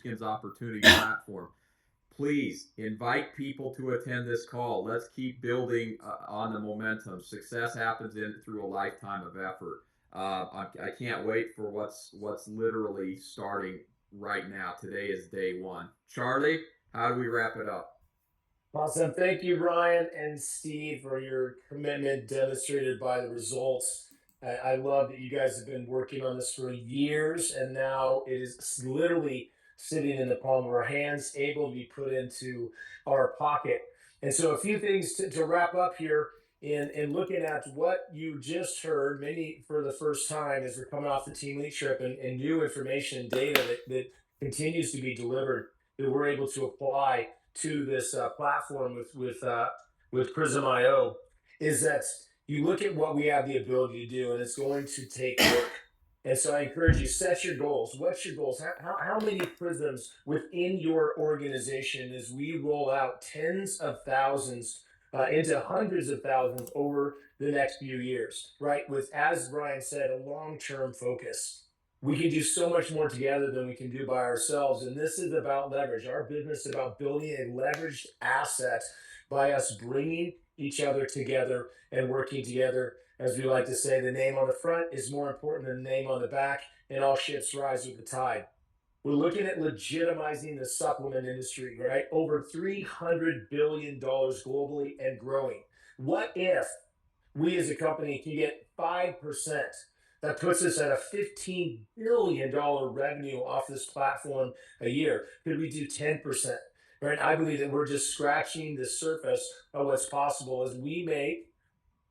Skins Opportunity platform. Please invite people to attend this call. Let's keep building on the momentum. Success happens through a lifetime of effort. I can't wait for what's literally starting right now. Today is day one. Charlie, how do we wrap it up? Awesome. Thank you, Ryan and Steve, for your commitment demonstrated by the results. I love that you guys have been working on this for years, and now it is literally sitting in the palm of our hands, able to be put into our pocket. And so, a few things to wrap up here in looking at what you just heard, many for the first time as we're coming off the team lead trip, and new information, data that continues to be delivered that we're able to apply to this platform with Prism.io, is that you look at what we have the ability to do, and it's going to take work. And so I encourage you, set your goals. What's your goals? How many prisms within your organization as we roll out tens of thousands into hundreds of thousands over the next few years, right? With, as Brian said, a long-term focus. We can do so much more together than we can do by ourselves. And this is about leverage. Our business is about building a leveraged asset by us bringing each other together and working together. As we like to say, the name on the front is more important than the name on the back, and all ships rise with the tide. We're looking at legitimizing the supplement industry, right? Over $300 billion globally and growing. What if we as a company can get 5%? That puts us at a $15 billion revenue off this platform a year. Could we do 10%? Right? I believe that we're just scratching the surface of what's possible as we make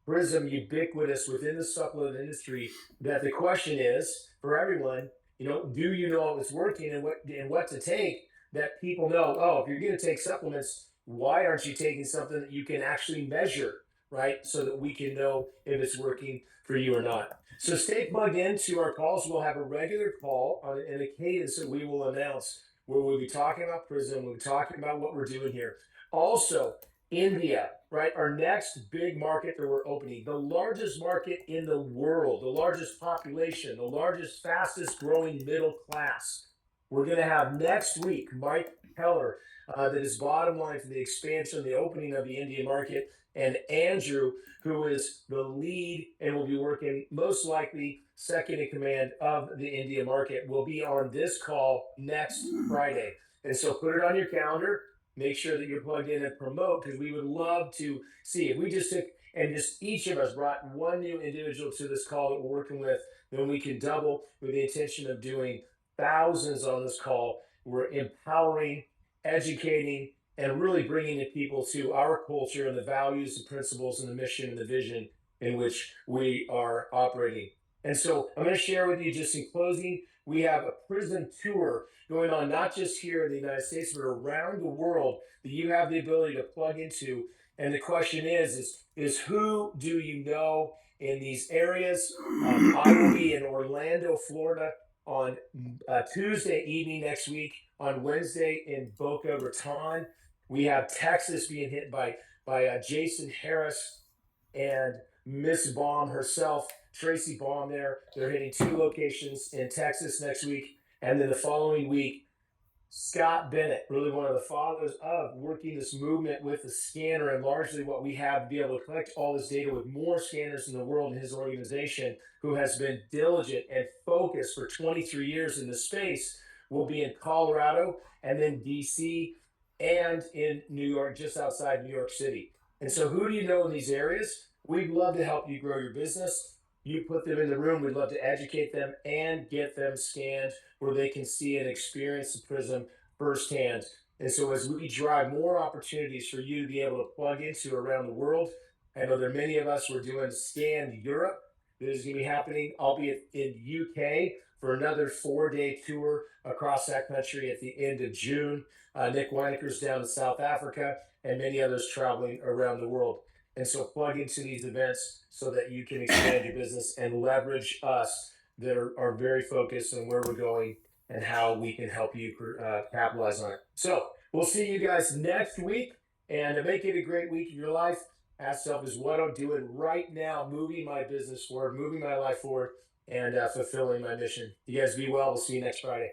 Prism ubiquitous within the supplement industry. That the question is for everyone, do you know what's working and what to take, that people know, oh, if you're going to take supplements, why aren't you taking something that you can actually measure, right? So that we can know if it's working for you or not. So stay plugged into our calls. We'll have a regular call in a cadence that we will announce, where we'll be talking about Prism. We'll be talking about what we're doing here. Also, India, right? Our next big market that we're opening, the largest market in the world, the largest population, the largest, fastest growing middle class. We're going to have next week Mike Heller, that is bottom line for the expansion, the opening of the Indian market, and Andrew, who is the lead and will be working most likely second in command of the India market, will be on this call next Friday. And so put it on your calendar. Make sure that you're plugged in and promote, because we would love to see if we just took and just each of us brought one new individual to this call that we're working with, then we can double with the intention of doing thousands on this call. We're empowering, educating, and really bringing the people to our culture and the values, the principles, and the mission and the vision in which we are operating. And so I'm going to share with you, just in closing, we have a prison tour going on, not just here in the United States, but around the world, that you have the ability to plug into. And the question is who do you know in these areas? I will be in Orlando, Florida on Tuesday evening next week, on Wednesday in Boca Raton. We have Texas being hit by Jason Harris and Miss Baum herself, Tracy Baum there. They're hitting 2 locations in Texas next week. And then the following week, Scott Bennett, really one of the fathers of working this movement with the scanner, and largely what we have to be able to collect all this data with more scanners in the world, in his organization, who has been diligent and focused for 23 years in this space, will be in Colorado, and then DC, and in New York, just outside New York City. And so who do you know in these areas? We'd love to help you grow your business. You put them in the room. We'd love to educate them and get them scanned where they can see and experience the Prism firsthand. And so as we drive more opportunities for you to be able to plug into around the world, I know there are many of us who are doing Scan Europe that is going to be happening, albeit in UK, for another 4-day tour across that country at the end of June. Nick Weineker's down in South Africa, and many others traveling around the world. And so plug into these events so that you can expand your business and leverage us that are very focused on where we're going and how we can help you capitalize on it. So we'll see you guys next week, and to make it a great week of your life, ask yourself, is what I'm doing right now moving my business forward, moving my life forward, and fulfilling my mission? You guys be well. We'll see you next Friday.